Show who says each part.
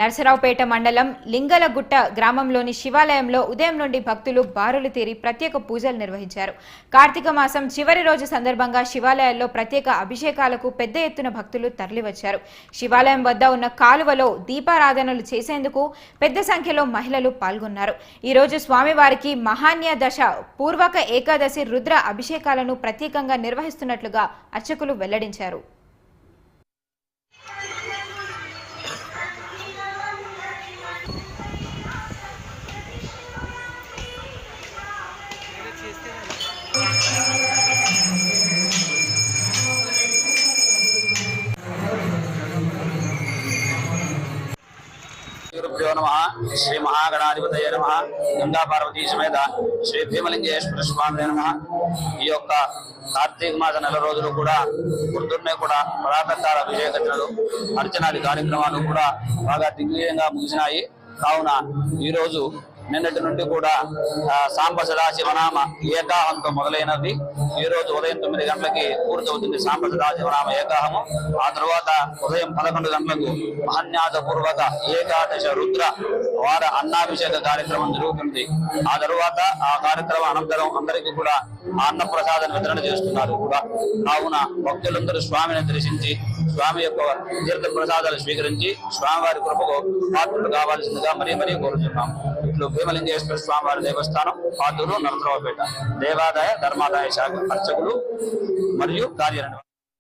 Speaker 1: నర్సరావుపేట మండలం లింగలగుట్ట గ్రామంలోని శివాలయంలో ఉదయం నుండి భక్తులు బారులు తీరి ప్రత్యేక పూజలు నిర్వహించారు. కార్తీక మాసం చివరి రోజు సందర్భంగా శివాలయాల్లో ప్రత్యేక అభిషేకాలకు పెద్ద ఎత్తున భక్తులు తరలివచ్చారు. శివాలయం వద్ద ఉన్న కాలువలో దీపారాధనలు చేసేందుకు పెద్ద సంఖ్యలో మహిళలు పాల్గొన్నారు. ఈ రోజు స్వామివారికి మహాన్య దశ పూర్వక ఏకాదశి రుద్ర అభిషేకాలను ప్రత్యేకంగా నిర్వహిస్తున్నట్లుగా అర్చకులు వెల్లడించారు.
Speaker 2: श्री महागणाधिपतये नमः गंगा पार्वती समेत श्री भीमलिंगेश्वर स्वामी नमः। कार्तीक मास నెల రోజులు కూడా పొద్దున్నే కూడా పరాకర్తాల అభిషేకాలు అర్చనాది కార్యక్రమాలు కూడా బాగా దిగ్విజయంగా ముగిసినాయి. కావున ఈ రోజు నిన్నటి నుండి కూడా సాంబ సదాశివనామ ఏకాహంతో మొదలైనది. ఈ రోజు ఉదయం 9 గంటలకి పూర్తవుతుంది సాంబ సదాశివనామ ఏకాహము. ఆ తర్వాత ఉదయం 11 గంటలకు మహాన్యాసపూర్వక ఏకాదశ రుద్ర వార అన్నాభిషేక కార్యక్రమం జరుగుతుంది. ఆ తర్వాత ఆ కార్యక్రమం అనంతరం అందరికీ కూడా అన్న ప్రసాదాన్ని వితరణ చేస్తున్నారు కూడా. కావున భక్తులందరూ స్వామిని దర్శించి స్వామి యొక్క తీర్థ ప్రసాదాలు స్వీకరించి స్వామివారి కృపకు పాత్రలు కావాల్సిందిగా మరీ కోరుతున్నాం. ఇట్లు భీమలింగేశ్వర స్వామివారి దేవస్థానం, పాతూరు, నర్సరావుపేట దేవాదాయ ధర్మాదాయ శాఖ అర్చకులు మరియు కార్యనిర్వహణ